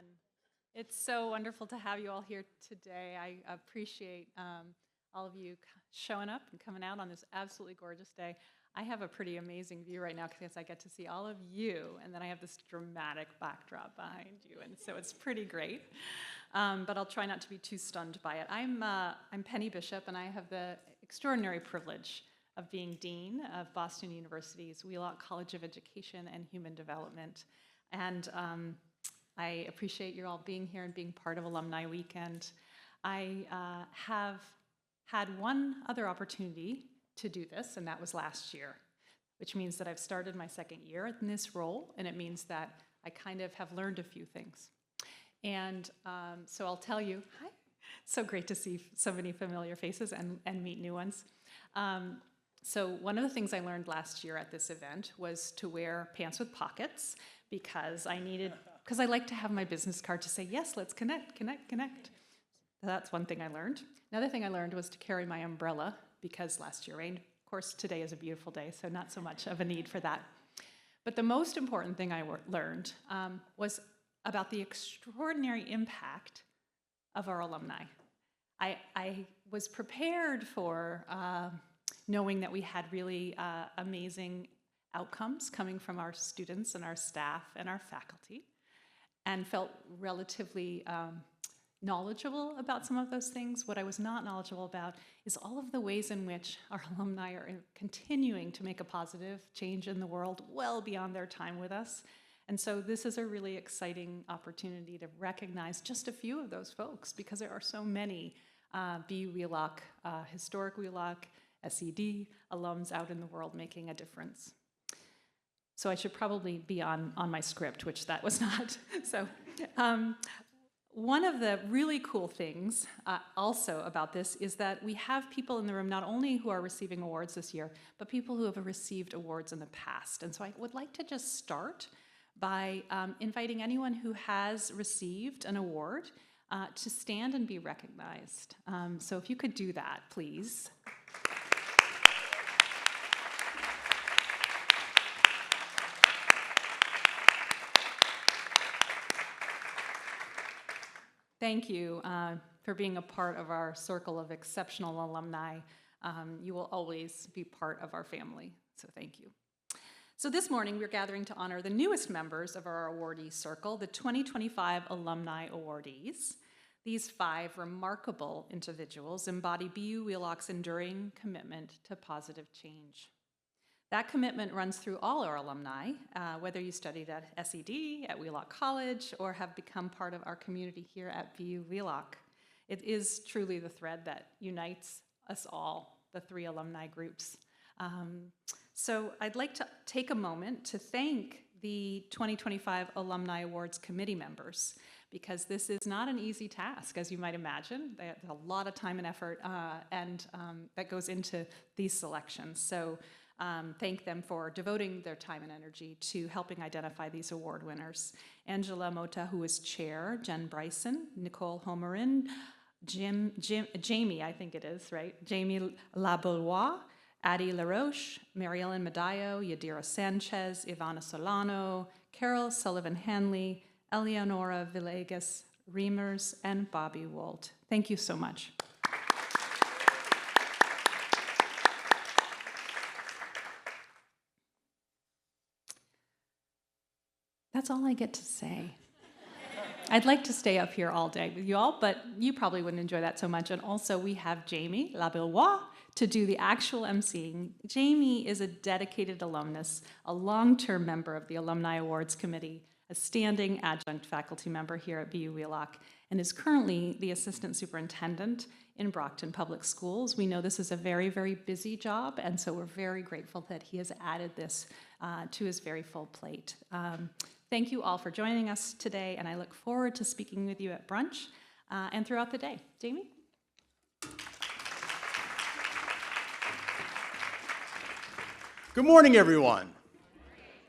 everyone. It's so wonderful to have you all here today. I appreciate all of you showing up and coming out on this absolutely gorgeous day. I have a pretty amazing view right now because I get to see all of you, and then I have this dramatic backdrop behind you, and so it's pretty great. But I'll try not to be too stunned by it. I'm Penny Bishop, and I have the extraordinary privilege of being Dean of Boston University's Wheelock College of Education and Human Development. And I appreciate you all being here and being part of Alumni Weekend. I have had one other opportunity to do this, and that was last year, which means that I've started my second year in this role, and it means that I kind of have learned a few things. And so I'll tell you, hi, so great to see so many familiar faces and meet new ones. So one of the things I learned last year at this event was to wear pants with pockets because I like to have my business card to say, yes, let's connect. So that's one thing I learned. Another thing I learned was to carry my umbrella because last year rained. Of course, today is a beautiful day, so not so much of a need for that. But the most important thing I learned was about the extraordinary impact of our alumni. I was prepared for knowing that we had really amazing outcomes coming from our students and our staff and our faculty, and felt relatively knowledgeable about some of those things. What I was not knowledgeable about is all of the ways in which our alumni are continuing to make a positive change in the world well beyond their time with us. And so this is a really exciting opportunity to recognize just a few of those folks because there are so many BU Wheelock, historic Wheelock, SED alums out in the world making a difference. So I should probably be on my script, which that was not. So one of the really cool things also about this is that we have people in the room not only who are receiving awards this year, but people who have received awards in the past. And so I would like to just start by inviting anyone who has received an award to stand and be recognized. So if you could do that, please. Thank you for being a part of our circle of exceptional alumni. You will always be part of our family, so thank you. So this morning, we're gathering to honor the newest members of our awardee circle, the 2025 Alumni Awardees. These 5 remarkable individuals embody BU Wheelock's enduring commitment to positive change. That commitment runs through all our alumni, whether you studied at SED, at Wheelock College, or have become part of our community here at BU Wheelock. It is truly the thread that unites us all, the 3 alumni groups. So I'd like to take a moment to thank the 2025 Alumni Awards committee members, because this is not an easy task, as you might imagine. There's a lot of time and effort and that goes into these selections. So thank them for devoting their time and energy to helping identify these award winners. Angela Mota, who is chair, Jen Bryson, Nicole Homerin, Jamie, I think it is, right? Jamie Laboulois, Addie LaRoche, Mary Ellen Medallo, Yadira Sanchez, Ivana Solano, Carol Sullivan-Hanley, Eleonora Villegas Reimers, and Bobby Wolt. Thank you so much. That's all I get to say. I'd like to stay up here all day with you all, but you probably wouldn't enjoy that so much. And also we have Jamie Laboulois to do the actual emceeing. Jamie is a dedicated alumnus, a long-term member of the Alumni Awards Committee, a standing adjunct faculty member here at BU Wheelock, and is currently the assistant superintendent in Brockton Public Schools. We know this is a very, very busy job, and so we're very grateful that he has added this to his very full plate. Thank you all for joining us today, and I look forward to speaking with you at brunch and throughout the day. Jamie? Good morning, everyone.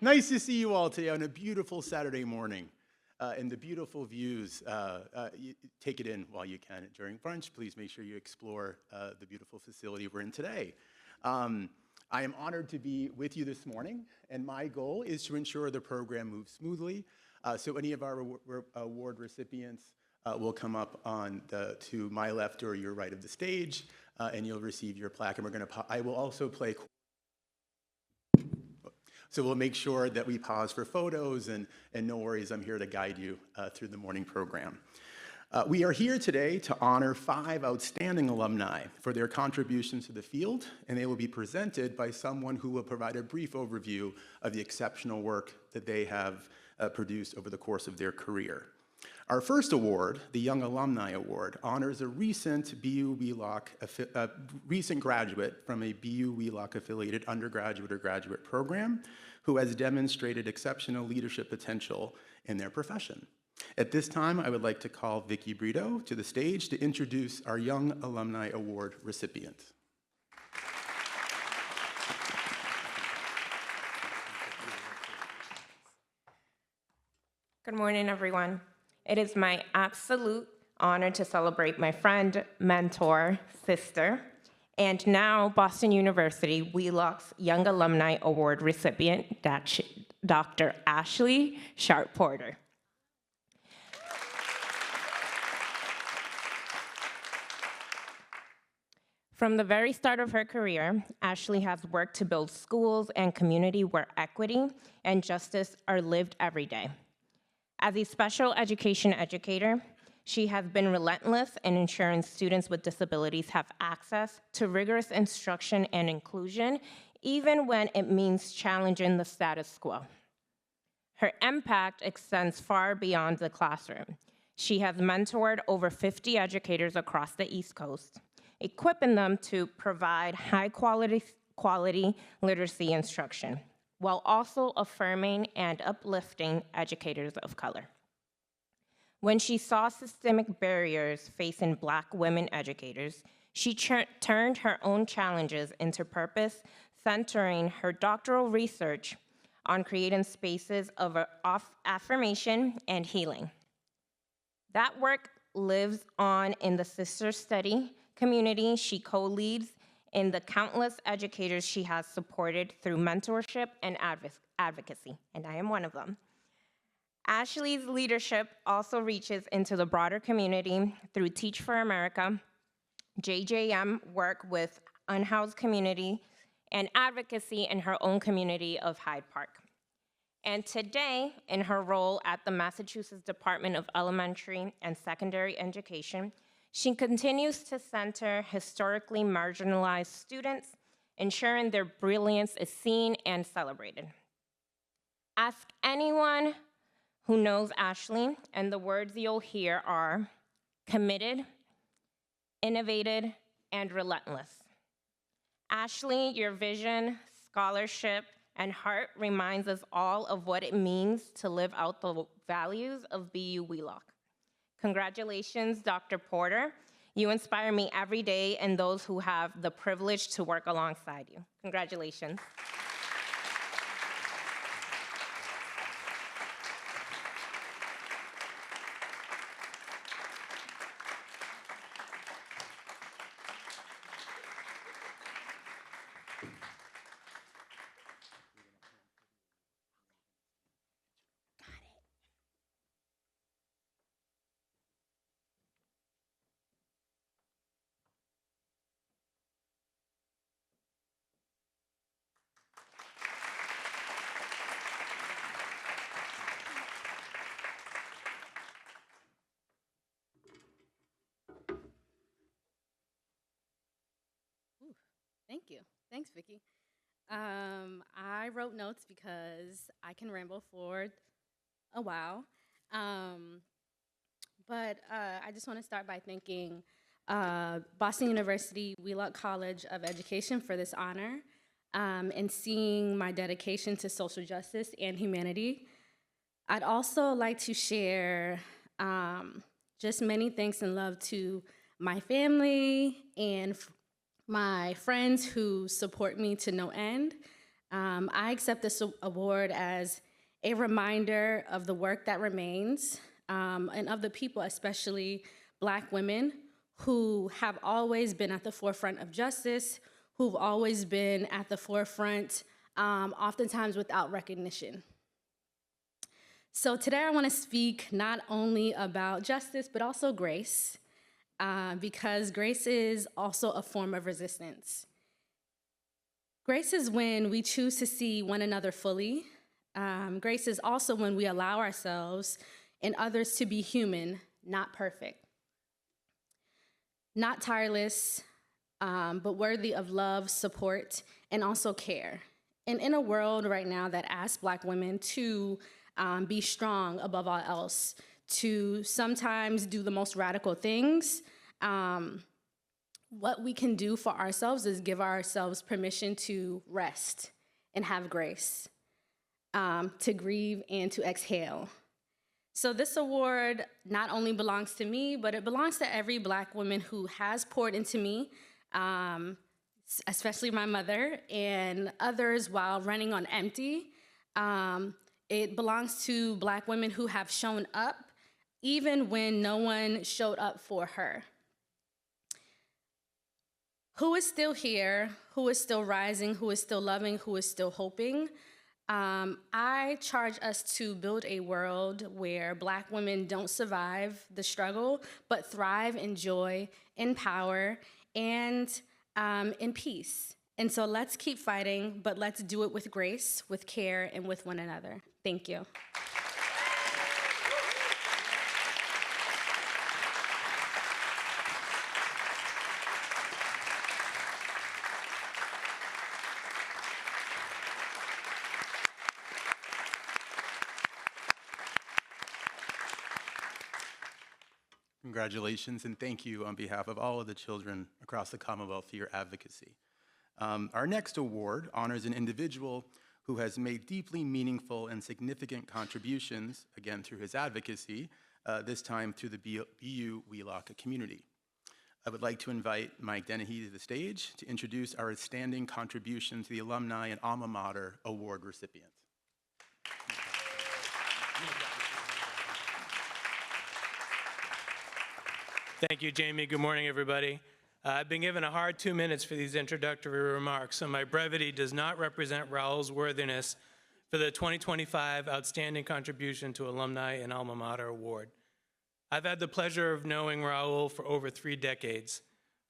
Nice to see you all today on a beautiful Saturday morning. And the beautiful views, take it in while you can during brunch. Please make sure you explore the beautiful facility we're in today. I am honored to be with you this morning, and my goal is to ensure the program moves smoothly So any of our award recipients will come up to my left or your right of the stage, and you'll receive your plaque. And I will also play. So we'll make sure that we pause for photos, and no worries, I'm here to guide you through the morning program. We are here today to honor 5 outstanding alumni for their contributions to the field, and they will be presented by someone who will provide a brief overview of the exceptional work that they have produced over the course of their career. Our first award, the Young Alumni Award, honors a recent recent graduate from a BU Wheelock affiliated undergraduate or graduate program who has demonstrated exceptional leadership potential in their profession. At this time, I would like to call Vicki Brito to the stage to introduce our Young Alumni Award recipient. Good morning, everyone. It is my absolute honor to celebrate my friend, mentor, sister, and now Boston University Wheelock's Young Alumni Award recipient, Dr. Ashley Sharpe-Porter. From the very start of her career, Ashley has worked to build schools and community where equity and justice are lived every day. As a special education educator, she has been relentless in ensuring students with disabilities have access to rigorous instruction and inclusion, even when it means challenging the status quo. Her impact extends far beyond the classroom. She has mentored over 50 educators across the East Coast, equipping them to provide high-quality literacy instruction, while also affirming and uplifting educators of color. When she saw systemic barriers facing Black women educators, she turned her own challenges into purpose, centering her doctoral research on creating spaces of affirmation and healing. That work lives on in the sister study community she co-leads, in the countless educators she has supported through mentorship and advocacy, and I am one of them. Ashley's leadership also reaches into the broader community through Teach for America, JJM work with unhoused community, and advocacy in her own community of Hyde Park. And today, in her role at the Massachusetts Department of Elementary and Secondary Education, she continues to center historically marginalized students, ensuring their brilliance is seen and celebrated. Ask anyone who knows Ashley, and the words you'll hear are committed, innovative, and relentless. Ashley, your vision, scholarship, and heart reminds us all of what it means to live out the values of BU Wheelock. Congratulations, Dr. Porter. You inspire me every day and those who have the privilege to work alongside you. Congratulations. Thank you. Thanks, Vicki. I wrote notes because I can ramble for a while. But I just want to start by thanking Boston University Wheelock College of Education for this honor and seeing my dedication to social justice and humanity. I'd also like to share just many thanks and love to my family and my friends who support me to no end. I accept this award as a reminder of the work that remains and of the people, especially Black women, who have always been at the forefront of justice, who've always been at the forefront, oftentimes without recognition. So today I want to speak not only about justice, but also grace, because grace is also a form of resistance. Grace is when we choose to see one another fully. Grace is also when we allow ourselves and others to be human, not perfect, not tireless, but worthy of love, support, and also care. And in a world right now that asks Black women to be strong above all else, to sometimes do the most radical things, what we can do for ourselves is give ourselves permission to rest and have grace, to grieve and to exhale. So this award not only belongs to me, but it belongs to every Black woman who has poured into me, especially my mother and others while running on empty. It belongs to Black women who have shown up even when no one showed up for her. Who is still here, who is still rising, who is still loving, who is still hoping. I charge us to build a world where Black women don't survive the struggle, but thrive in joy, in power, and in peace. And so let's keep fighting, but let's do it with grace, with care, and with one another. Thank you. Congratulations, and thank you on behalf of all of the children across the Commonwealth for your advocacy. Our next award honors an individual who has made deeply meaningful and significant contributions, again through his advocacy, this time through the BU Wheelock community. I would like to invite Mike Dennehy to the stage to introduce our outstanding contribution to the Alumni and Alma Mater Award recipient. Thank you, Jamie. Good morning, everybody. I've been given a hard 2 minutes for these introductory remarks, so my brevity does not represent Raul's worthiness for the 2025 Outstanding Contribution to Alumni and Alma Mater Award. I've had the pleasure of knowing Raul for over 3 decades,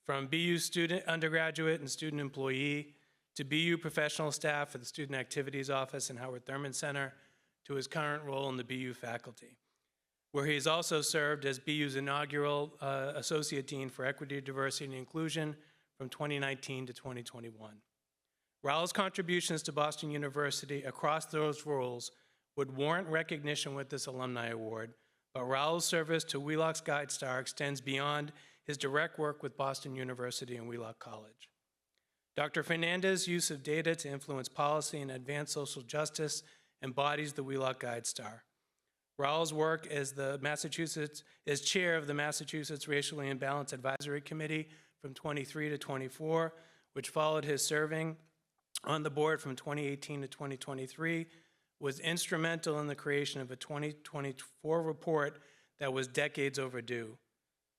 from BU student, undergraduate, and student employee, to BU professional staff for the Student Activities Office and Howard Thurman Center, to his current role in the BU faculty, where he's also served as BU's inaugural Associate Dean for Equity, Diversity, and Inclusion from 2019 to 2021. Raul's contributions to Boston University across those roles would warrant recognition with this Alumni Award, but Raul's service to Wheelock's Guide Star extends beyond his direct work with Boston University and Wheelock College. Dr. Fernandez's use of data to influence policy and advance social justice embodies the Wheelock Guide Star. Raul's work as chair of the Massachusetts Racially Imbalanced Advisory Committee from 23 to 24, which followed his serving on the board from 2018 to 2023, was instrumental in the creation of a 2024 report that was decades overdue.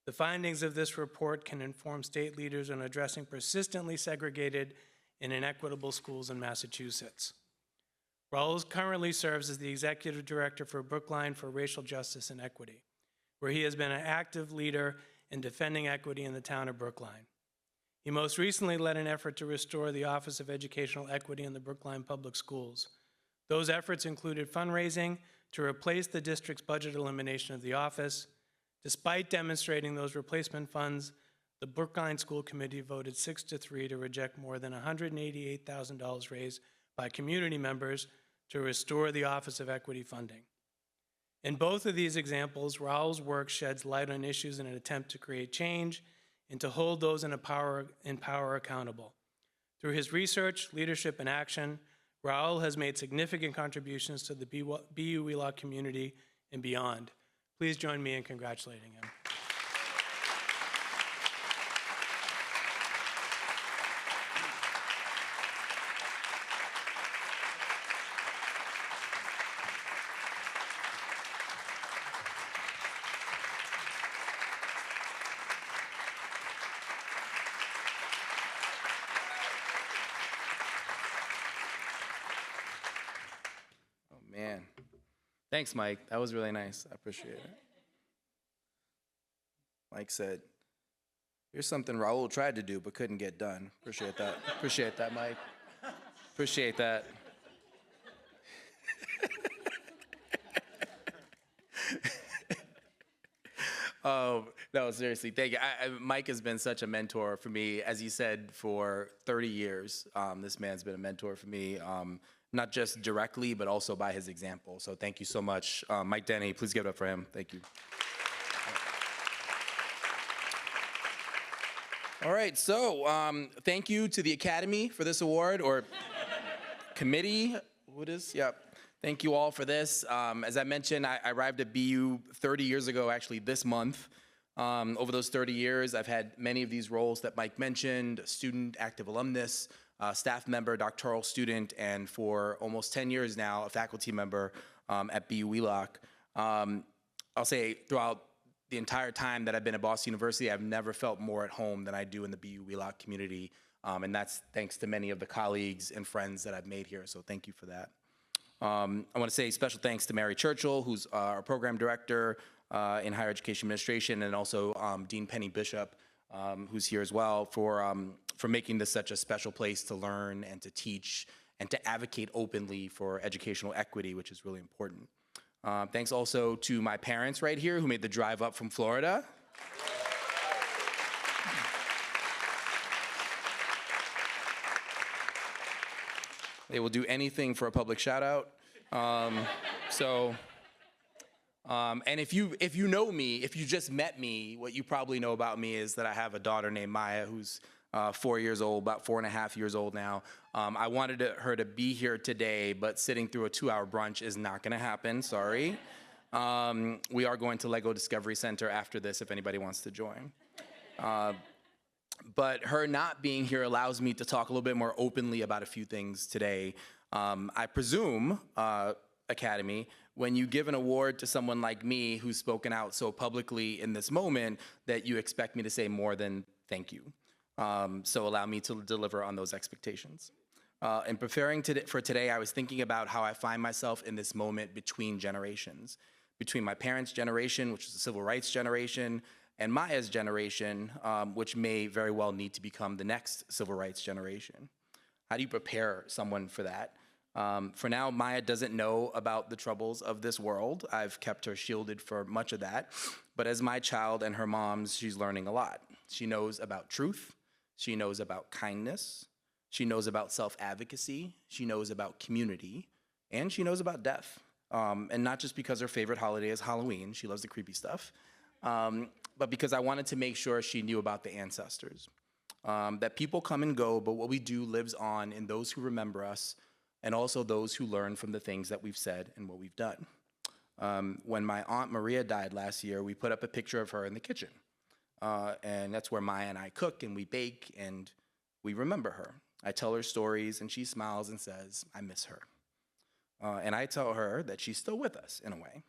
The findings of this report can inform state leaders on addressing persistently segregated and inequitable schools in Massachusetts. Raul currently serves as the Executive Director for Brookline for Racial Justice and Equity, where he has been an active leader in defending equity in the town of Brookline. He most recently led an effort to restore the Office of Educational Equity in the Brookline Public Schools. Those efforts included fundraising to replace the district's budget elimination of the office. Despite demonstrating those replacement funds, the Brookline School Committee voted 6-3 to reject more than $188,000 raised by community members to restore the Office of Equity funding. In both of these examples, Raul's work sheds light on issues in an attempt to create change and to hold those in power accountable. Through his research, leadership, and action, Raul has made significant contributions to the BU Wheelock community and beyond. Please join me in congratulating him. Thanks, Mike. That was really nice. I appreciate it. Mike said, here's something Raul tried to do but couldn't get done. Appreciate that. Appreciate that, Mike. Appreciate that. No, seriously, thank you. Mike has been such a mentor for me, as he said, for 30 years. This man's been a mentor for me, not just directly, but also by his example. So thank you so much. Mike Denny, please give it up for him. Thank you. All right, so thank you to the Academy for this award, or committee, what is, yep. Thank you all for this. As I mentioned, I arrived at BU 30 years ago, actually this month. Over those 30 years, I've had many of these roles that Mike mentioned: student, active alumnus, staff member, doctoral student, and for almost 10 years now, a faculty member at BU Wheelock. I'll say throughout the entire time that I've been at Boston University, I've never felt more at home than I do in the BU Wheelock community, and that's thanks to many of the colleagues and friends that I've made here, so thank you for that. I want to say special thanks to Mary Churchill, who's our program director in higher education administration, and also Dean Penny Bishop, who's here as well, for making this such a special place to learn and to teach and to advocate openly for educational equity, which is really important. Thanks also to my parents right here who made the drive up from Florida. They will do anything for a public shout out. And if you know me, if you just met me, what you probably know about me is that I have a daughter named Maya who's 4 years old, about 4.5 years old now. I wanted her to be here today, but sitting through a 2-hour brunch is not gonna happen, sorry. We are going to Lego Discovery Center after this if anybody wants to join. But her not being here allows me to talk a little bit more openly about a few things today. I presume, Academy, when you give an award to someone like me who's spoken out so publicly in this moment, that you expect me to say more than thank you. So allow me to deliver on those expectations. In preparing for today, I was thinking about how I find myself in this moment between generations, between my parents' generation, which is the civil rights generation, and Maya's generation, which may very well need to become the next civil rights generation. How do you prepare someone for that? For now, Maya doesn't know about the troubles of this world. I've kept her shielded for much of that. But as my child and her mom's, she's learning a lot. She knows about truth. She knows about kindness. She knows about self-advocacy. She knows about community. And she knows about death. And not just because her favorite holiday is Halloween. She loves the creepy stuff. But because I wanted to make sure she knew about the ancestors. That people come and go, but what we do lives on in those who remember us, and also those who learn from the things that we've said and what we've done. When my Aunt Maria died last year, we put up a picture of her in the kitchen. And that's where Maya and I cook and we bake and we remember her. I tell her stories and she smiles and says, I miss her. And I tell her that she's still with us in a way.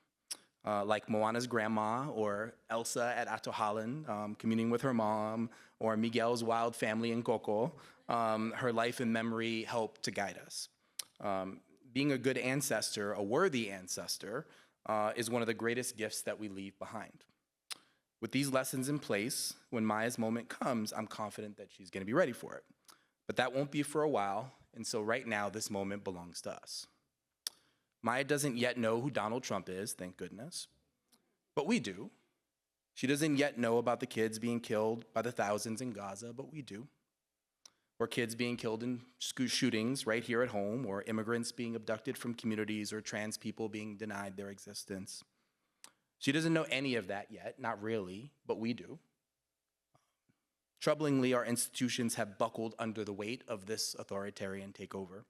Like Moana's grandma, or Elsa at Ato Holland, communing with her mom, or Miguel's wild family in Coco, her life and memory help to guide us. Being a good ancestor, a worthy ancestor, is one of the greatest gifts that we leave behind. With these lessons in place, when Maya's moment comes, I'm confident that she's gonna be ready for it. But that won't be for a while, and so right now, this moment belongs to us. Maya doesn't yet know who Donald Trump is, thank goodness, but we do. She doesn't yet know about the kids being killed by the thousands in Gaza, but we do. Or kids being killed in school shootings right here at home, or immigrants being abducted from communities, or trans people being denied their existence. She doesn't know any of that yet, not really, but we do. Troublingly, our institutions have buckled under the weight of this authoritarian takeover.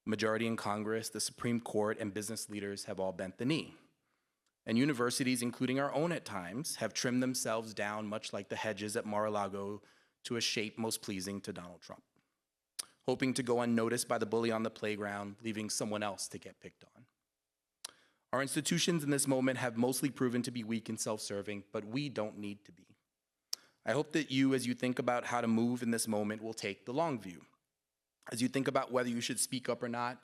Majority in Congress, the Supreme Court, and business leaders have all bent the knee. And universities, including our own at times, have trimmed themselves down, much like the hedges at Mar-a-Lago, to a shape most pleasing to Donald Trump, hoping to go unnoticed by the bully on the playground, leaving someone else to get picked on. Our institutions in this moment have mostly proven to be weak and self-serving, but we don't need to be. I hope that you, as you think about how to move in this moment, will take the long view. As you think about whether you should speak up or not,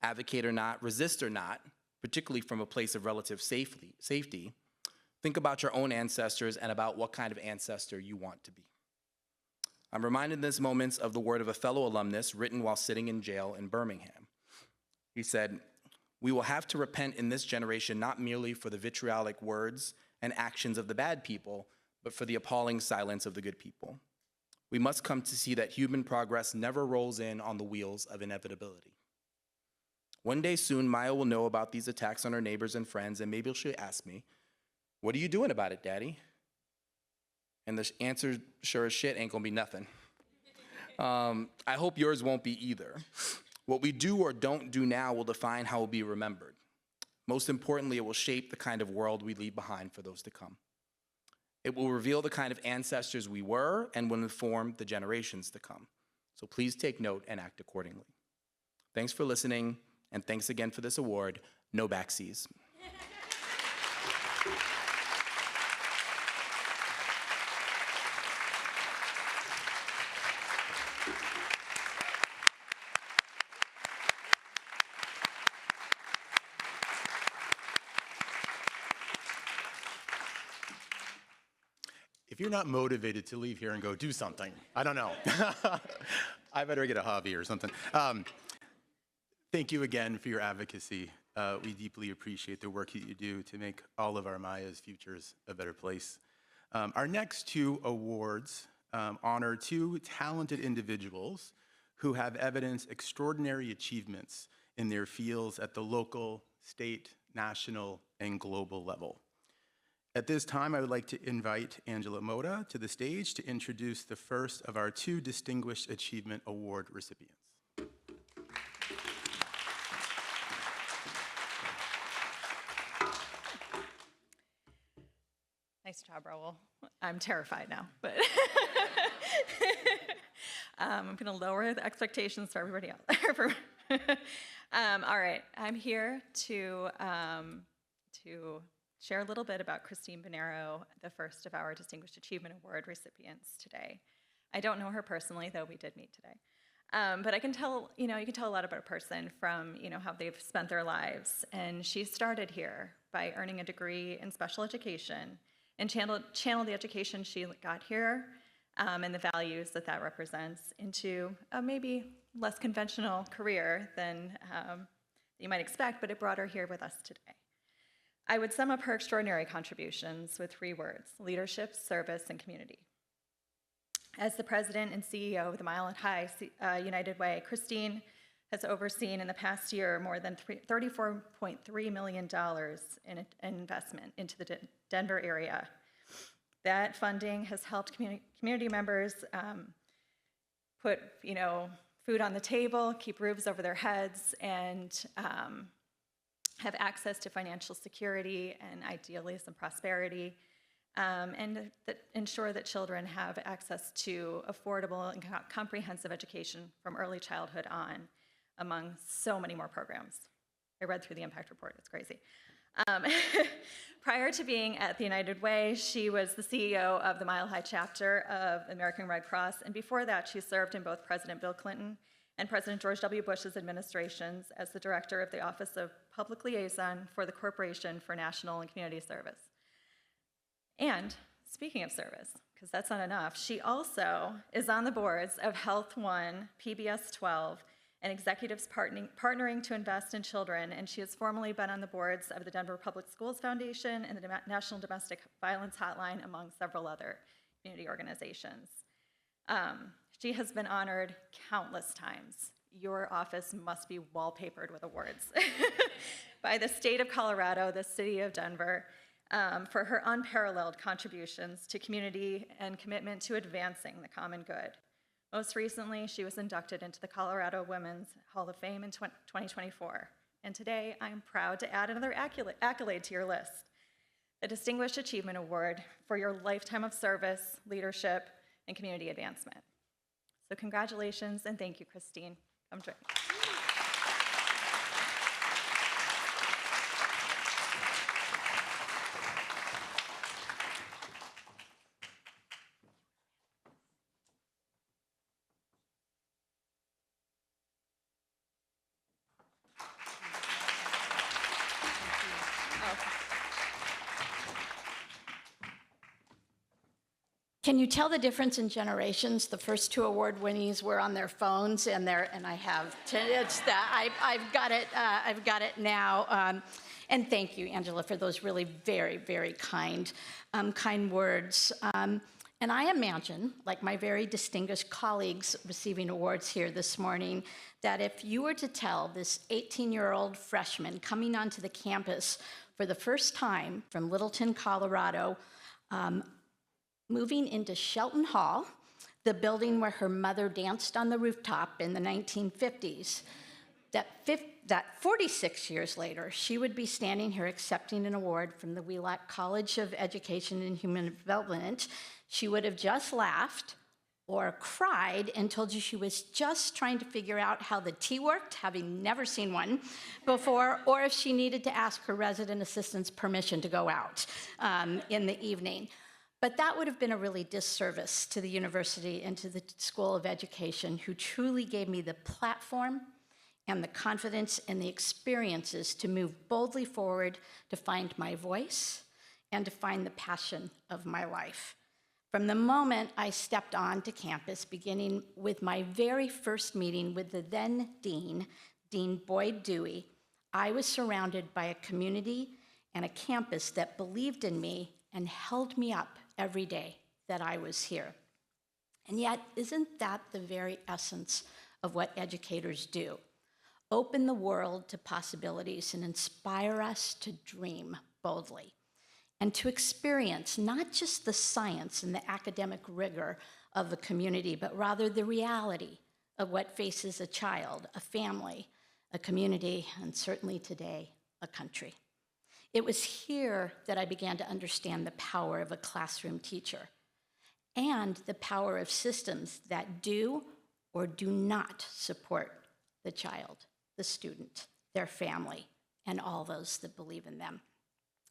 advocate or not, resist or not, particularly from a place of relative safety, think about your own ancestors and about what kind of ancestor you want to be. I'm reminded in these moments of the word of a fellow alumnus written while sitting in jail in Birmingham. He said, "We will have to repent in this generation not merely for the vitriolic words and actions of the bad people, but for the appalling silence of the good people. We must come to see that human progress never rolls in on the wheels of inevitability. One day soon, Maya will know about these attacks on her neighbors and friends, and maybe she'll ask me, 'What are you doing about it, Daddy?' And the answer, sure as shit, ain't gonna be nothing. I hope yours won't be either. What we do or don't do now will define how we'll be remembered. Most importantly, it will shape the kind of world we leave behind for those to come. It will reveal the kind of ancestors we were and will inform the generations to come. So please take note and act accordingly. Thanks for listening, and thanks again for this award. No backseas." If you're not motivated to leave here and go do something, I don't know. I better get a hobby or something. Thank you again for your advocacy. We deeply appreciate the work that you do to make all of our Maya's futures a better place. Our next two awards honor two talented individuals who have evidenced extraordinary achievements in their fields at the local, state, national, and global level. At this time, I would like to invite Angela Mota to the stage to introduce the first of our two Distinguished Achievement Award recipients. Nice job, Raul. I'm terrified now, but I'm going to lower the expectations for everybody else. All right, I'm here to share a little bit about Christine Benero, the first of our Distinguished Achievement Award recipients today. I don't know her personally, though we did meet today. But I can tell, you can tell a lot about a person from, how they've spent their lives. And she started here by earning a degree in special education and channeled the education she got here and the values that represents into a maybe less conventional career than you might expect, but it brought her here with us today. I would sum up her extraordinary contributions with 3 words: leadership, service, and community. As the president and CEO of the Mile High United Way, Christine has overseen in the past year more than $34.3 million in investment into the Denver area. That funding has helped community members put food on the table, keep roofs over their heads, and have access to financial security and ideally some prosperity, and ensure that children have access to affordable and comprehensive education from early childhood on, among so many more programs. I read through the impact report, it's crazy. Prior to being at the United Way, she was the CEO of the Mile High chapter of the American Red Cross, and before that, she served in both President Bill Clinton and President George W. Bush's administrations as the director of the Office of Public Liaison for the Corporation for National and Community Service. And speaking of service, because that's not enough, she also is on the boards of Health One, PBS 12, and executives partnering to invest in children, and she has formerly been on the boards of the Denver Public Schools Foundation and the National Domestic Violence Hotline, among several other community organizations. She has been honored countless times. Your office must be wallpapered with awards by the state of Colorado, the city of Denver, for her unparalleled contributions to community and commitment to advancing the common good. Most recently, she was inducted into the Colorado Women's Hall of Fame in 2024. And today, I am proud to add another accolade to your list, the Distinguished Achievement Award for your lifetime of service, leadership, and community advancement. So congratulations, and thank you, Christine. Come join me. Can you tell the difference in generations? The first two award winnees were on their phones, and I have. It's that I've got it now. And thank you, Angela, for those really very, very kind words. And I imagine, like my very distinguished colleagues receiving awards here this morning, that if you were to tell this 18-year-old freshman coming onto the campus for the first time from Littleton, Colorado, moving into Shelton Hall, the building where her mother danced on the rooftop in the 1950s, that 46 years later, she would be standing here accepting an award from the Wheelock College of Education and Human Development. She would have just laughed or cried and told you she was just trying to figure out how the tea worked, having never seen one before, or if she needed to ask her resident assistant's permission to go out in the evening. But that would have been a really disservice to the university and to the School of Education, who truly gave me the platform and the confidence and the experiences to move boldly forward, to find my voice, and to find the passion of my life. From the moment I stepped onto campus, beginning with my very first meeting with the then dean, Dean Boyd Dewey, I was surrounded by a community and a campus that believed in me and held me up every day that I was here. And yet, isn't that the very essence of what educators do? Open the world to possibilities and inspire us to dream boldly and to experience not just the science and the academic rigor of the community, but rather the reality of what faces a child, a family, a community, and certainly today, a country. It was here that I began to understand the power of a classroom teacher and the power of systems that do or do not support the child, the student, their family, and all those that believe in them.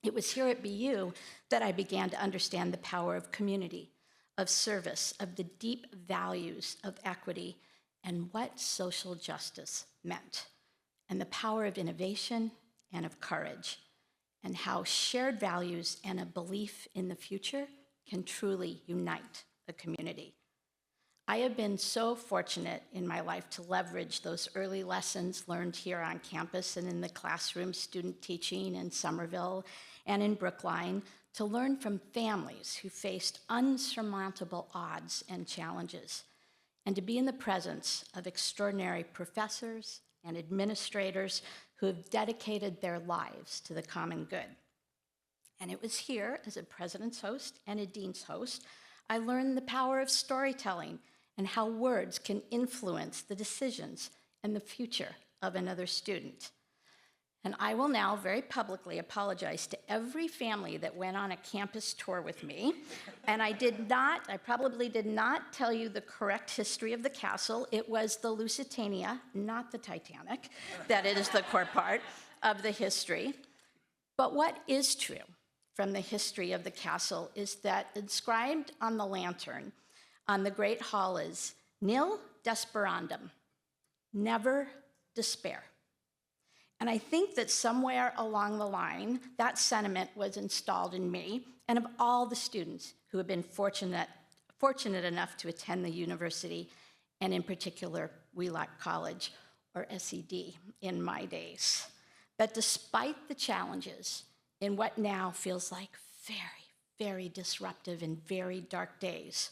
It was here at BU that I began to understand the power of community, of service, of the deep values of equity, and what social justice meant, and the power of innovation and of courage, and how shared values and a belief in the future can truly unite a community. I have been so fortunate in my life to leverage those early lessons learned here on campus and in the classroom, student teaching in Somerville and in Brookline, to learn from families who faced unsurmountable odds and challenges, and to be in the presence of extraordinary professors and administrators who have dedicated their lives to the common good. And it was here, as a president's host and a dean's host, I learned the power of storytelling and how words can influence the decisions and the future of another student. And I will now very publicly apologize to every family that went on a campus tour with me. And I probably did not tell you the correct history of the castle. It was the Lusitania, not the Titanic, that is the core part of the history. But what is true from the history of the castle is that inscribed on the lantern on the Great Hall is nil desperandum, never despair. And I think that somewhere along the line, that sentiment was installed in me and of all the students who have been fortunate enough to attend the university, and in particular, Wheelock College, or SED, in my days. That despite the challenges in what now feels like very, very disruptive and very dark days,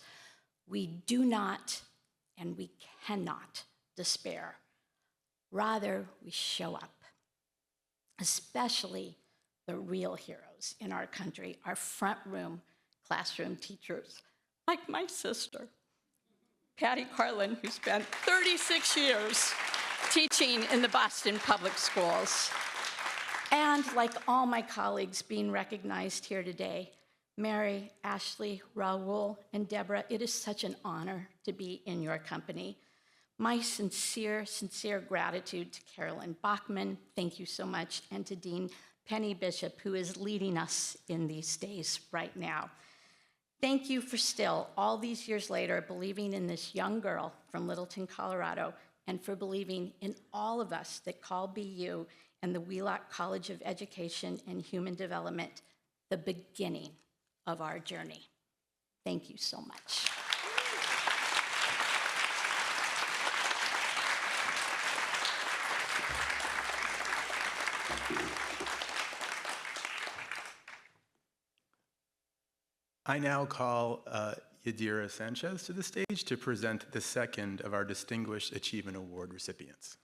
we do not and we cannot despair. Rather, we show up, especially the real heroes in our country, our front room classroom teachers, like my sister, Patty Carlin, who spent 36 years teaching in the Boston Public Schools. And like all my colleagues being recognized here today, Mary, Ashley, Raul, and Deborah, it is such an honor to be in your company. My sincere, sincere gratitude to Carolyn Bachman, thank you so much, and to Dean Penny Bishop, who is leading us in these days right now. Thank you for still, all these years later, believing in this young girl from Littleton, Colorado, and for believing in all of us that call BU and the Wheelock College of Education and Human Development the beginning of our journey. Thank you so much. I now call Yadira Sanchez to the stage to present the second of our Distinguished Achievement Award recipients.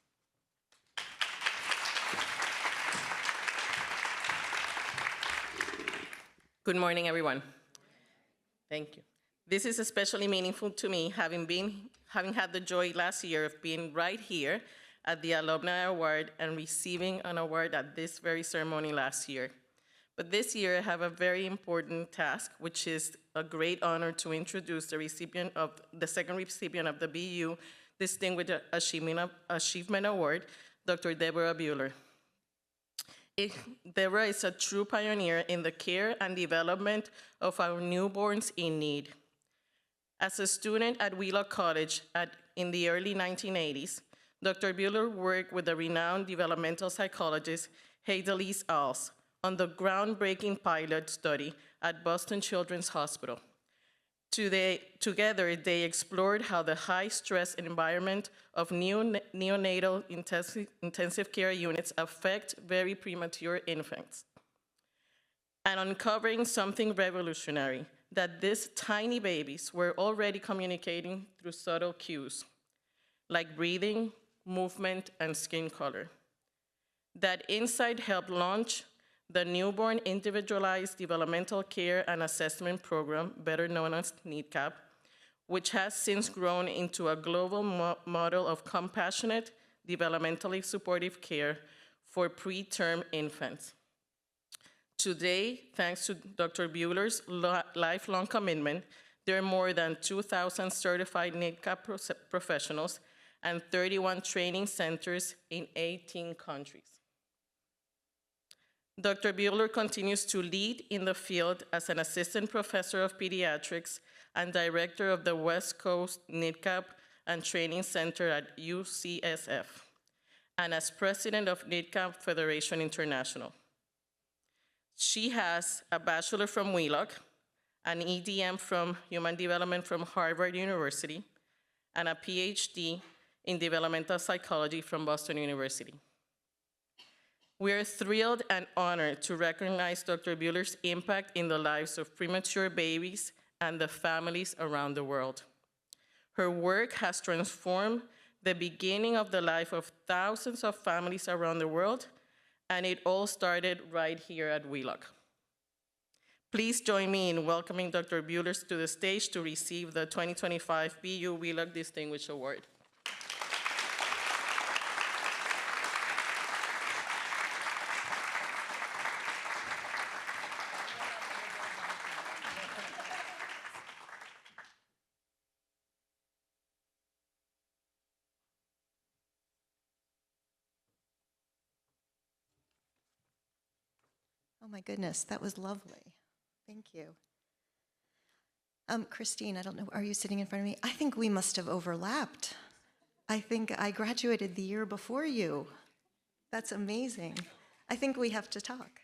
Good morning, everyone. Thank you. This is especially meaningful to me, having had the joy last year of being right here at the Alumni Award and receiving an award at this very ceremony last year. But this year, I have a very important task, which is a great honor to introduce the second recipient of the BU Distinguished Achievement Award, Dr. Deborah Buehler. Deborah is a true pioneer in the care and development of our newborns in need. As a student at Wheelock College in the early 1980s, Dr. Buehler worked with the renowned developmental psychologist Heidelise Als on the groundbreaking pilot study at Boston Children's Hospital. Together, they explored how the high-stress environment of neonatal intensive care units affect very premature infants, and uncovering something revolutionary, that these tiny babies were already communicating through subtle cues, like breathing, movement, and skin color. That insight helped launch the Newborn Individualized Developmental Care and Assessment Program, better known as NIDCAP, which has since grown into a global model of compassionate, developmentally supportive care for preterm infants. Today, thanks to Dr. Buehler's lifelong commitment, there are more than 2,000 certified NIDCAP professionals and 31 training centers in 18 countries. Dr. Buehler continues to lead in the field as an assistant professor of pediatrics and director of the West Coast NIDCAP and Training Center at UCSF, and as president of NIDCAP Federation International. She has a bachelor from Wheelock, an EDM from Human Development from Harvard University, and a PhD in developmental psychology from Boston University. We are thrilled and honored to recognize Dr. Buehler's impact in the lives of premature babies and the families around the world. Her work has transformed the beginning of the life of thousands of families around the world, and it all started right here at Wheelock. Please join me in welcoming Dr. Buehler to the stage to receive the 2025 BU Wheelock Distinguished Award. Oh my goodness, that was lovely. Thank you. Christine, I don't know, are you sitting in front of me? I think we must have overlapped. I think I graduated the year before you. That's amazing. I think we have to talk.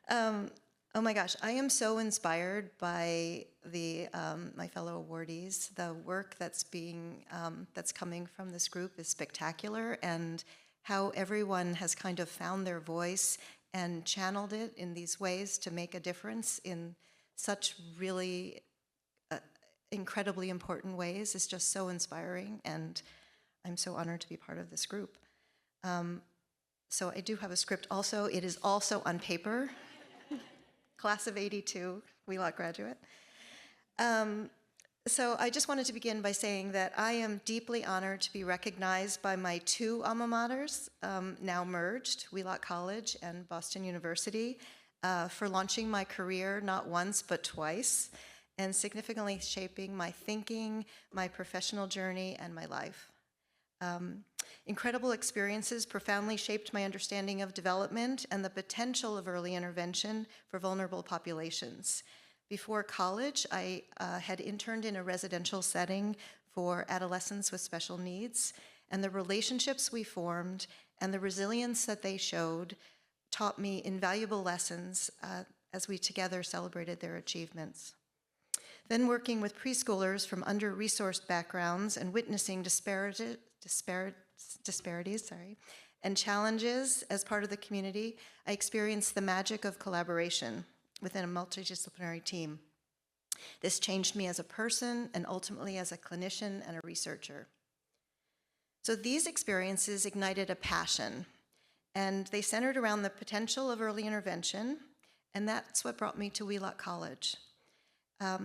Oh my gosh, I am so inspired by my fellow awardees. The work that's coming from this group is spectacular, and how everyone has kind of found their voice and channeled it in these ways to make a difference in such really incredibly important ways is just so inspiring, and I'm so honored to be part of this group. So I do have a script also. It is also on paper. Class of '82, Wheelock graduate. So I just wanted to begin by saying that I am deeply honored to be recognized by my two alma maters, now merged, Wheelock College and Boston University, for launching my career not once but twice, and significantly shaping my thinking, my professional journey, and my life. Incredible experiences profoundly shaped my understanding of development and the potential of early intervention for vulnerable populations. Before college, I had interned in a residential setting for adolescents with special needs, and the relationships we formed and the resilience that they showed taught me invaluable lessons as we together celebrated their achievements. Then working with preschoolers from under-resourced backgrounds and witnessing disparities and challenges as part of the community, I experienced the magic of collaboration within a multidisciplinary team. This changed me as a person and ultimately as a clinician and a researcher. So these experiences ignited a passion, and they centered around the potential of early intervention, and that's what brought me to Wheelock College.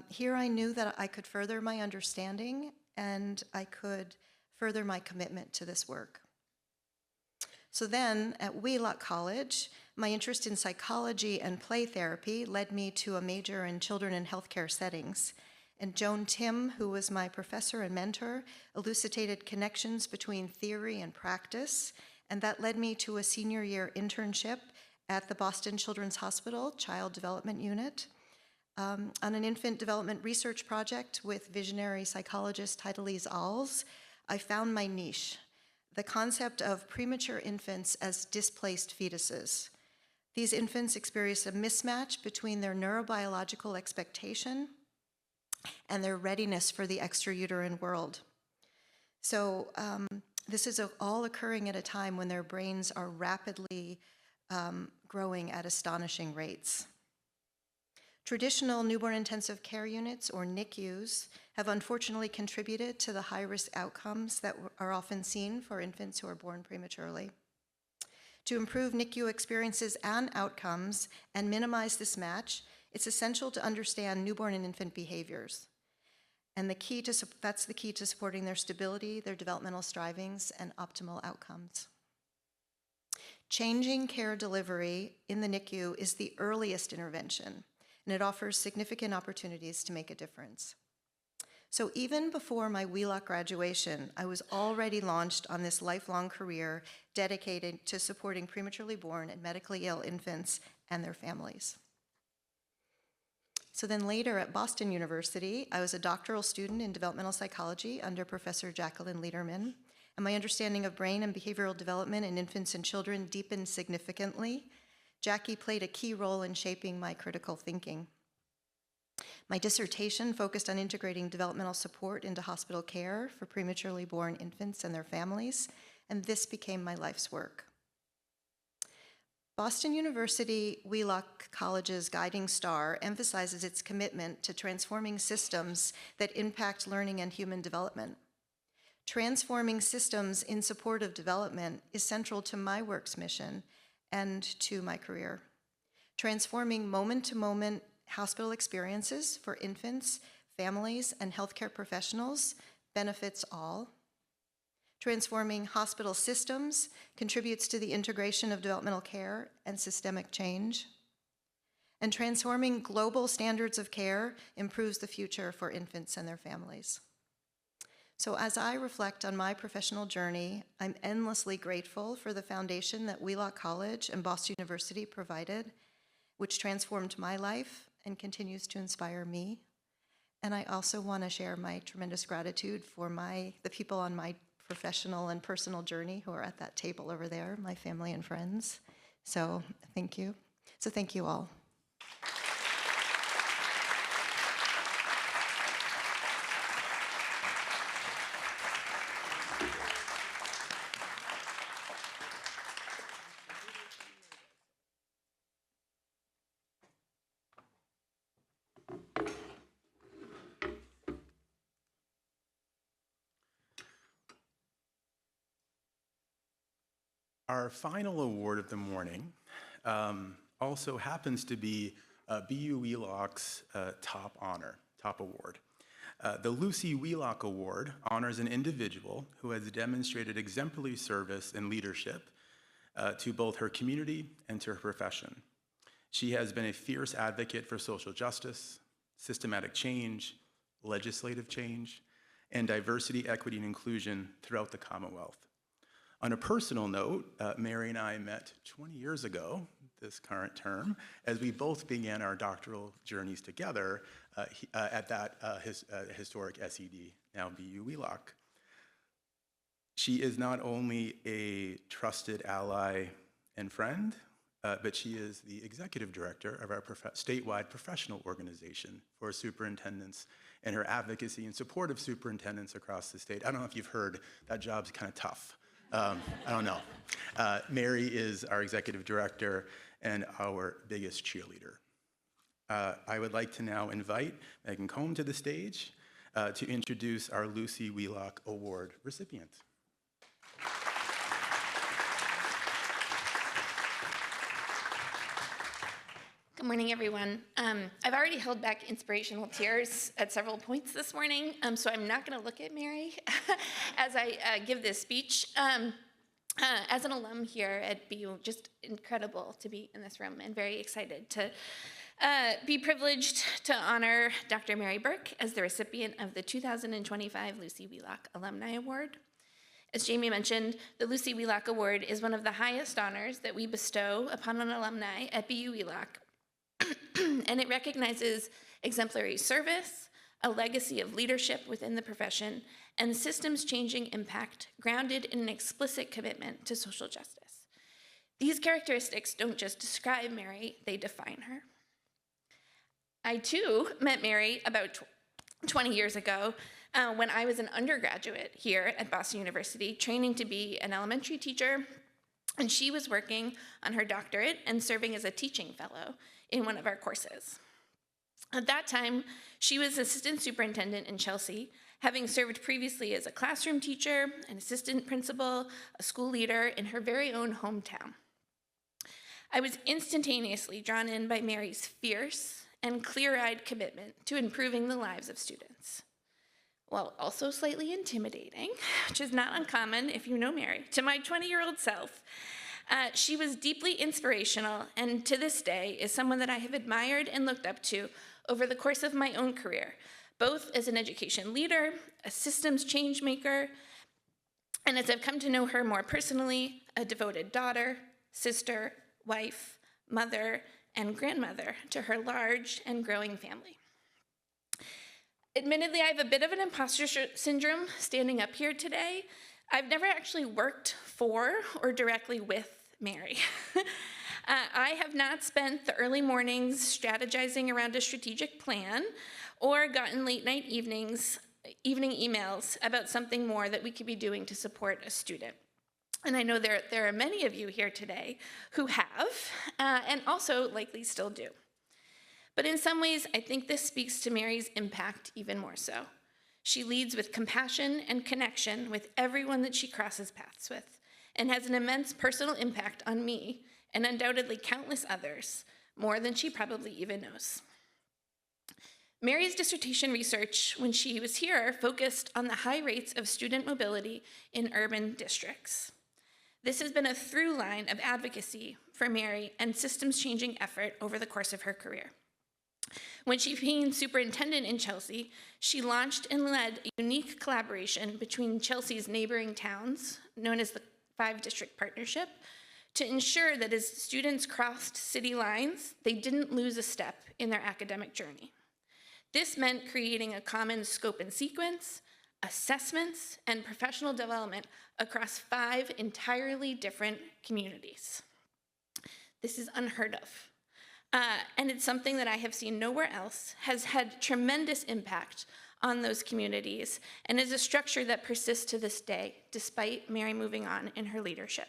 Here I knew that I could further my understanding and I could further my commitment to this work. So then at Wheelock College, my interest in psychology and play therapy led me to a major in children in healthcare settings. And Joan Tim, who was my professor and mentor, elucidated connections between theory and practice, and that led me to a senior year internship at the Boston Children's Hospital Child Development Unit on an infant development research project with visionary psychologist Tidalise Alls. I found my niche, the concept of premature infants as displaced fetuses. These infants experience a mismatch between their neurobiological expectation and their readiness for the extrauterine world. So this is all occurring at a time when their brains are rapidly growing at astonishing rates. Traditional newborn intensive care units, or NICUs, have unfortunately contributed to the high-risk outcomes that are often seen for infants who are born prematurely. To improve NICU experiences and outcomes and minimize this match, it's essential to understand newborn and infant behaviors. And that's the key to supporting their stability, their developmental strivings, and optimal outcomes. Changing care delivery in the NICU is the earliest intervention, and it offers significant opportunities to make a difference. So even before my Wheelock graduation, I was already launched on this lifelong career dedicated to supporting prematurely born and medically ill infants and their families. So then later at Boston University, I was a doctoral student in developmental psychology under Professor Jacqueline Lederman, and my understanding of brain and behavioral development in infants and children deepened significantly. Jackie played a key role in shaping my critical thinking. My dissertation focused on integrating developmental support into hospital care for prematurely born infants and their families, and this became my life's work. Boston University Wheelock College's guiding star emphasizes its commitment to transforming systems that impact learning and human development. Transforming systems in support of development is central to my work's mission and to my career. Transforming moment-to-moment hospital experiences for infants, families, and healthcare professionals benefits all. Transforming hospital systems contributes to the integration of developmental care and systemic change. And transforming global standards of care improves the future for infants and their families. So as I reflect on my professional journey, I'm endlessly grateful for the foundation that Wheelock College and Boston University provided, which transformed my life and continues to inspire me. And I also want to share my tremendous gratitude for the people on my professional and personal journey who are at that table over there, my family and friends. So thank you. So thank you all. Our final award of the morning also happens to be BU Wheelock's top award. The Lucy Wheelock Award honors an individual who has demonstrated exemplary service and leadership to both her community and to her profession. She has been a fierce advocate for social justice, systematic change, legislative change, and diversity, equity, and inclusion throughout the Commonwealth. On a personal note, Mary and I met 20 years ago, this current term, as we both began our doctoral journeys together at that historic SED, now BU Wheelock. She is not only a trusted ally and friend, but she is the executive director of our statewide professional organization for superintendents and her advocacy in support of superintendents across the state. I don't know if you've heard, that job's kind of tough. I don't know. Mary is our executive director and our biggest cheerleader. I would like to now invite Megan Combe to the stage to introduce our Lucy Wheelock Award recipient. Good morning, everyone. I've already held back inspirational tears at several points this morning, so I'm not going to look at Mary as I give this speech. As an alum here at BU, just incredible to be in this room and very excited to be privileged to honor Dr. Mary Bourque as the recipient of the 2025 Lucy Wheelock Alumni Award. As Jamie mentioned, the Lucy Wheelock Award is one of the highest honors that we bestow upon an alumni at BU Wheelock, and it recognizes exemplary service, a legacy of leadership within the profession, and systems-changing impact grounded in an explicit commitment to social justice. These characteristics don't just describe Mary, they define her. I, too, met Mary about 20 years ago when I was an undergraduate here at Boston University, training to be an elementary teacher, and she was working on her doctorate and serving as a teaching fellow in one of our courses. At that time, she was assistant superintendent in Chelsea, having served previously as a classroom teacher, an assistant principal, a school leader in her very own hometown. I was instantaneously drawn in by Mary's fierce and clear-eyed commitment to improving the lives of students, while also slightly intimidating, which is not uncommon if you know Mary. To my 20-year-old self, she was deeply inspirational, and to this day is someone that I have admired and looked up to over the course of my own career, both as an education leader, a systems change maker, and as I've come to know her more personally, a devoted daughter, sister, wife, mother, and grandmother to her large and growing family. Admittedly, I have a bit of an imposter syndrome standing up here today. I've never actually worked for or directly with Mary. I have not spent the early mornings strategizing around a strategic plan or gotten late night evening emails about something more that we could be doing to support a student. And I know there are many of you here today who have, and also likely still do. But in some ways, I think this speaks to Mary's impact even more so. She leads with compassion and connection with everyone that she crosses paths with, and has an immense personal impact on me, and undoubtedly countless others, more than she probably even knows. Mary's dissertation research when she was here focused on the high rates of student mobility in urban districts. This has been a through line of advocacy for Mary and systems-changing effort over the course of her career. When she became superintendent in Chelsea, she launched and led a unique collaboration between Chelsea's neighboring towns, known as the 5-District Partnership, to ensure that as students crossed city lines, they didn't lose a step in their academic journey. This meant creating a common scope and sequence, assessments, and professional development across 5 entirely different communities. This is unheard of. And it's something that I have seen nowhere else, has had tremendous impact on those communities, and is a structure that persists to this day, despite Mary moving on in her leadership.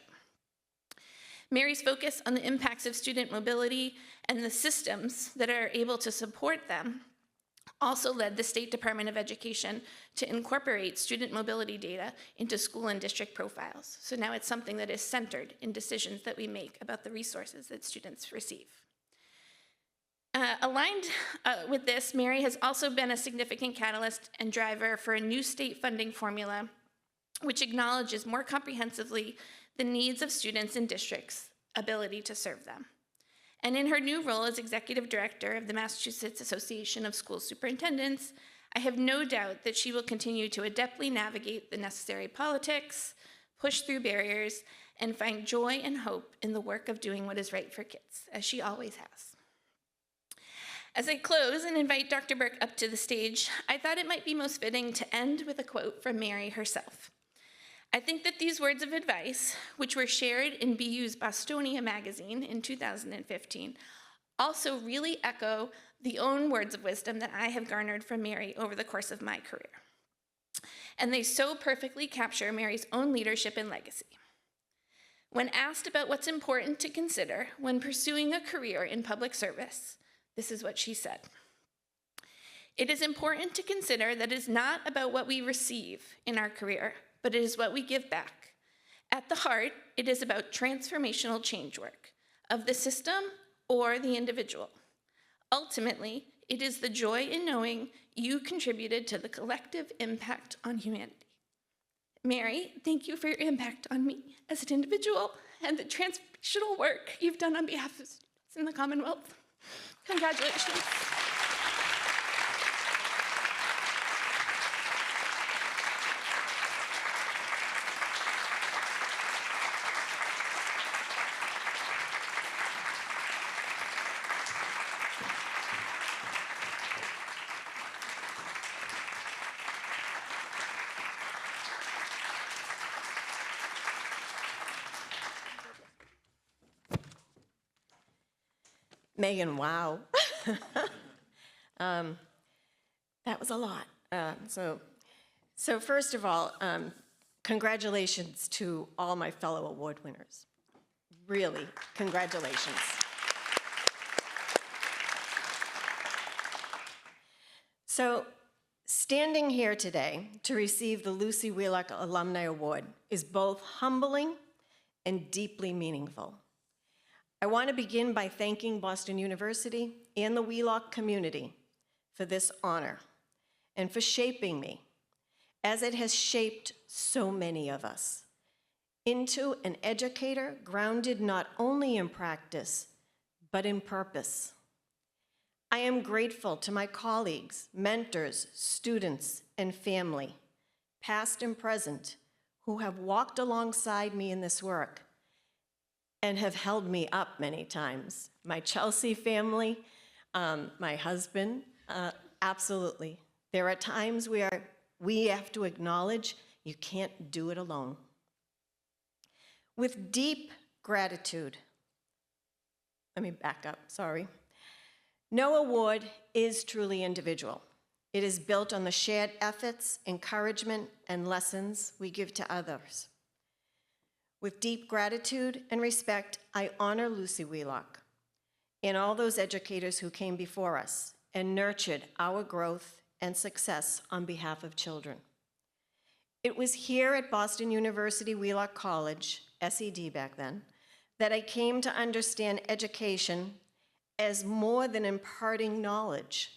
Mary's focus on the impacts of student mobility and the systems that are able to support them also led the State Department of Education to incorporate student mobility data into school and district profiles. So now it's something that is centered in decisions that we make about the resources that students receive. Aligned with this, Mary has also been a significant catalyst and driver for a new state funding formula, which acknowledges more comprehensively the needs of students and districts' ability to serve them. And in her new role as executive director of the Massachusetts Association of School Superintendents, I have no doubt that she will continue to adeptly navigate the necessary politics, push through barriers, and find joy and hope in the work of doing what is right for kids, as she always has. As I close and invite Dr. Bourque up to the stage, I thought it might be most fitting to end with a quote from Mary herself. I think that these words of advice, which were shared in BU's Bostonia magazine in 2015, also really echo the own words of wisdom that I have garnered from Mary over the course of my career. And they so perfectly capture Mary's own leadership and legacy. When asked about what's important to consider when pursuing a career in public service, this is what she said. It is important to consider that it is not about what we receive in our career, but it is what we give back. At the heart, it is about transformational change work of the system or the individual. Ultimately, it is the joy in knowing you contributed to the collective impact on humanity. Mary, thank you for your impact on me as an individual and the transformational work you've done on behalf of students in the Commonwealth. Congratulations. Megan, wow. That was a lot. So first of all, congratulations to all my fellow award winners. Really, congratulations. So standing here today to receive the Lucy Wheelock Alumni Award is both humbling and deeply meaningful. I want to begin by thanking Boston University and the Wheelock community for this honor and for shaping me, as it has shaped so many of us, into an educator grounded not only in practice, but in purpose. I am grateful to my colleagues, mentors, students, and family, past and present, who have walked alongside me in this work and have held me up many times. My Chelsea family, my husband, absolutely. There are times where we have to acknowledge you can't do it alone. With deep gratitude, let me back up, sorry. No award is truly individual. It is built on the shared efforts, encouragement, and lessons we give to others. With deep gratitude and respect, I honor Lucy Wheelock and all those educators who came before us and nurtured our growth and success on behalf of children. It was here at Boston University Wheelock College, SED back then, that I came to understand education as more than imparting knowledge.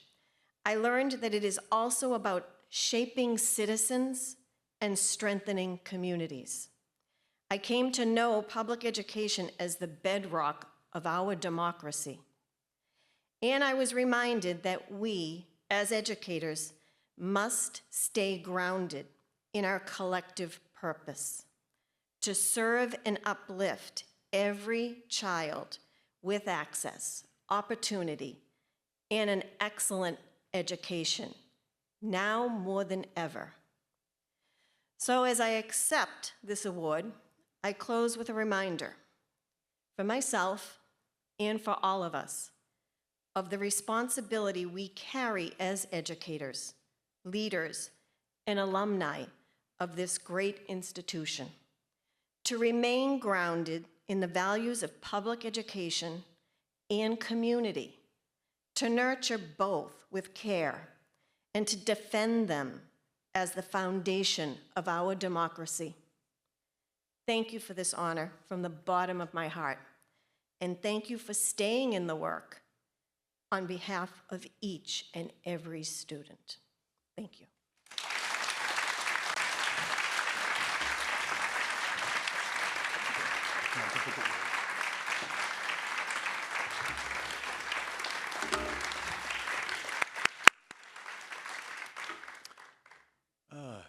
I learned that it is also about shaping citizens and strengthening communities. I came to know public education as the bedrock of our democracy. And I was reminded that we, as educators, must stay grounded in our collective purpose to serve and uplift every child with access, opportunity, and an excellent education, now more than ever. So as I accept this award, I close with a reminder for myself and for all of us of the responsibility we carry as educators, leaders, and alumni of this great institution to remain grounded in the values of public education and community, to nurture both with care and to defend them as the foundation of our democracy. Thank you for this honor from the bottom of my heart, and thank you for staying in the work on behalf of each and every student. Thank you.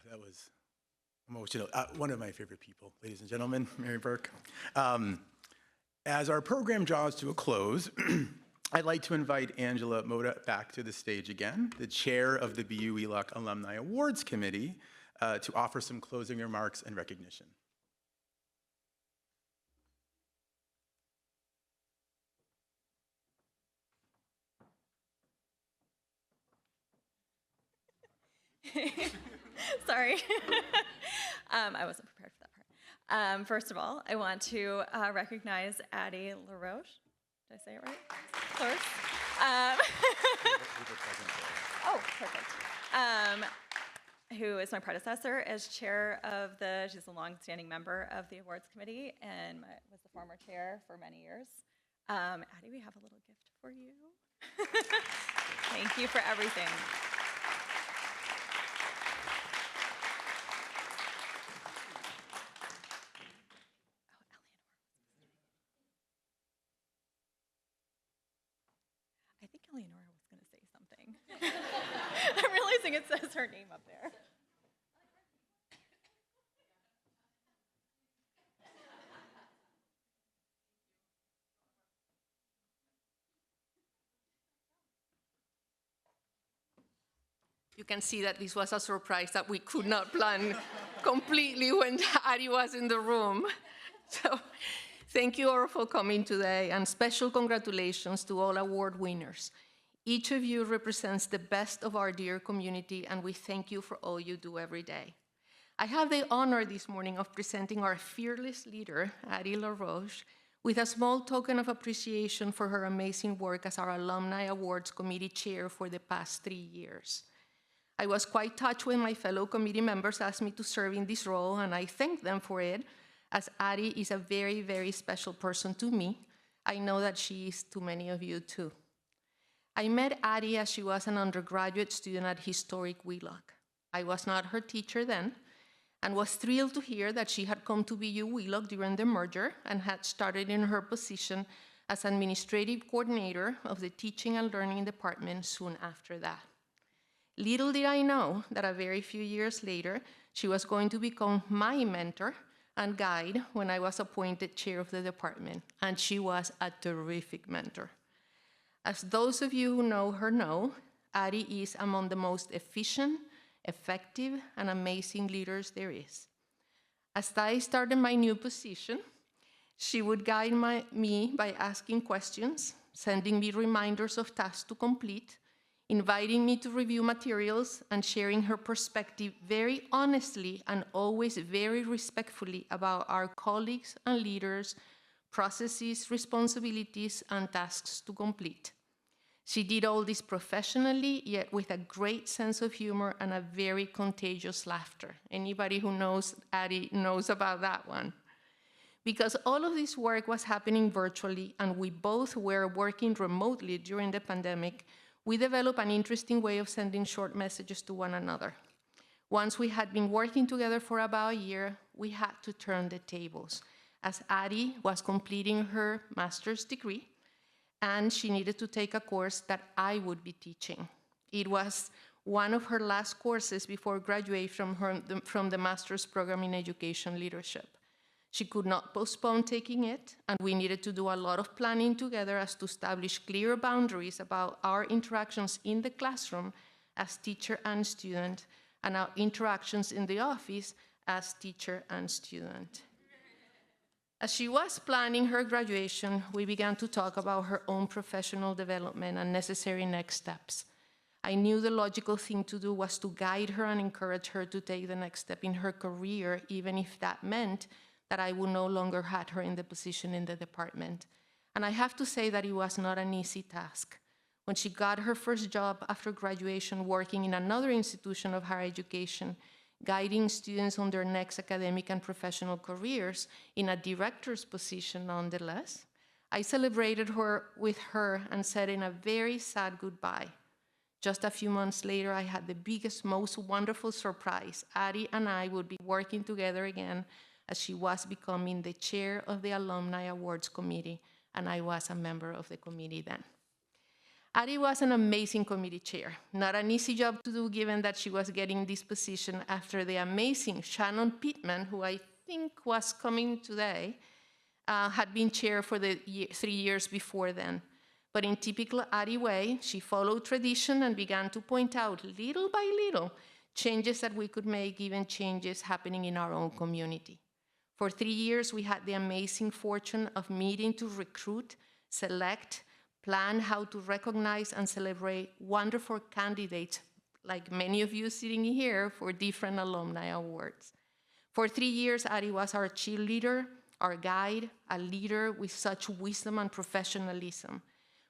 That was emotional. One of my favorite people, ladies and gentlemen, Mary Bourque. As our program draws to a close, I'd like to invite Angela Moda back to the stage again, the chair of the BU Wheelock Alumni Awards Committee, to offer some closing remarks and recognition. Sorry. I wasn't prepared for that part. First of all, I want to recognize Addie LaRoche. Did I say it right? Close. Oh, perfect. Who is my predecessor as chair of she's a longstanding member of the awards committee and was the former chair for many years. Addie, we have a little gift for you. Thank you for everything. I think Eleonora was going to say something. I'm realizing it says her name up there. You can see that this was a surprise that we could not plan completely when Addie was in the room. So thank you all for coming today, and special congratulations to all award winners. Each of you represents the best of our dear community, and we thank you for all you do every day. I have the honor this morning of presenting our fearless leader, Addie LaRoche, with a small token of appreciation for her amazing work as our Alumni Awards Committee Chair for the past 3 years. I was quite touched when my fellow committee members asked me to serve in this role, and I thank them for it, as Addie is a very, very special person to me. I know that she is to many of you too. I met Addie as she was an undergraduate student at historic Wheelock. I was not her teacher then, and was thrilled to hear that she had come to BU Wheelock during the merger and had started in her position as administrative coordinator of the Teaching and Learning Department soon after that. Little did I know that a very few years later, she was going to become my mentor and guide when I was appointed chair of the department, and she was a terrific mentor. As those of you who know her know, Addie is among the most efficient, effective, and amazing leaders there is. As I started my new position, she would guide me by asking questions, sending me reminders of tasks to complete, inviting me to review materials, and sharing her perspective very honestly and always very respectfully about our colleagues and leaders, processes, responsibilities, and tasks to complete. She did all this professionally, yet with a great sense of humor and a very contagious laughter. Anybody who knows Addie knows about that one. Because all of this work was happening virtually, and we both were working remotely during the pandemic, we developed an interesting way of sending short messages to one another. Once we had been working together for about a year, we had to turn the tables, as Addie was completing her master's degree, and she needed to take a course that I would be teaching. It was one of her last courses before graduation from the master's program in education leadership. She could not postpone taking it, and we needed to do a lot of planning together as to establish clear boundaries about our interactions in the classroom as teacher and student, and our interactions in the office as teacher and student. As she was planning her graduation, we began to talk about her own professional development and necessary next steps. I knew the logical thing to do was to guide her and encourage her to take the next step in her career, even if that meant that I would no longer have her in the position in the department. And I have to say that it was not an easy task. When she got her first job after graduation working in another institution of higher education, guiding students on their next academic and professional careers in a director's position nonetheless, I celebrated her with her and said in a very sad goodbye. Just a few months later, I had the biggest, most wonderful surprise. Addie and I would be working together again, as she was becoming the chair of the Alumni Awards Committee, and I was a member of the committee then. Addie was an amazing committee chair. Not an easy job to do, given that she was getting this position after the amazing Shannon Pittman, who I think was coming today, had been chair for the 3 years before then. But in typical Addie way, she followed tradition and began to point out, little by little, changes that we could make, even changes happening in our own community. For 3 years, we had the amazing fortune of meeting to recruit, select, plan how to recognize and celebrate wonderful candidates, like many of you sitting here, for different alumni awards. For 3 years, Addie was our cheerleader, our guide, a leader with such wisdom and professionalism.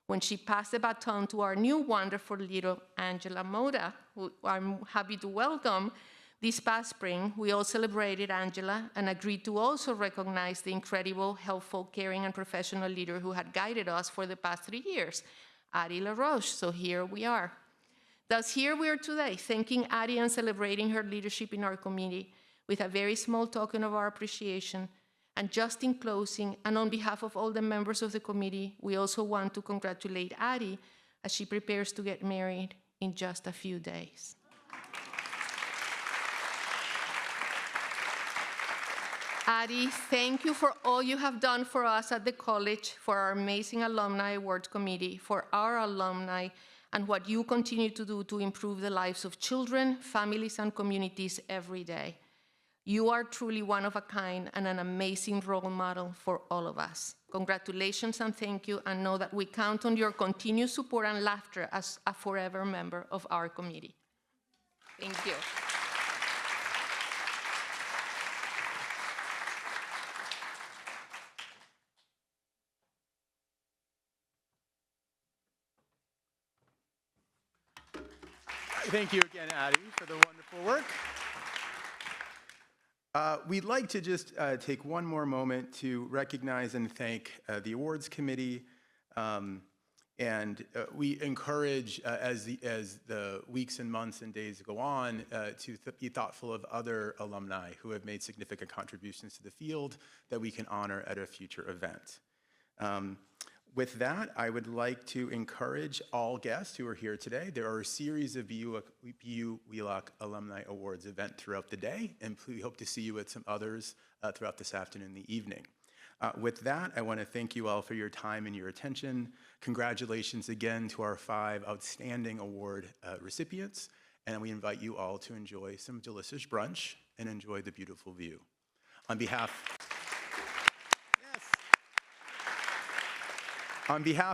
When she passed the baton to our new wonderful little Angela Moda, who I'm happy to welcome, this past spring, we all celebrated Angela and agreed to also recognize the incredible, helpful, caring, and professional leader who had guided us for the past 3 years, Addie LaRoche. So here we are. Thus, here we are today, thanking Addie and celebrating her leadership in our community with a very small token of our appreciation. And just in closing, and on behalf of all the members of the committee, we also want to congratulate Addie as she prepares to get married in just a few days. Addie, thank you for all you have done for us at the college, for our amazing Alumni Awards Committee, for our alumni, and what you continue to do to improve the lives of children, families, and communities every day. You are truly one of a kind and an amazing role model for all of us. Congratulations and thank you, and know that we count on your continued support and laughter as a forever member of our committee. Thank you. Thank you again, Addie, for the wonderful work. We'd like to just take one more moment to recognize and thank the awards committee. We encourage, as the weeks and months and days go on, to be thoughtful of other alumni who have made significant contributions to the field that we can honor at a future event. With that, I would like to encourage all guests who are here today. There are a series of BU Wheelock Alumni Awards event throughout the day, and we hope to see you at some others throughout this afternoon and the evening. With that, I want to thank you all for your time and your attention. Congratulations again to our 5 outstanding award recipients, and we invite you all to enjoy some delicious brunch and enjoy the beautiful view. On behalf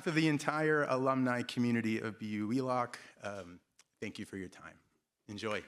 of the entire alumni community of BU Wheelock, thank you for your time. Enjoy.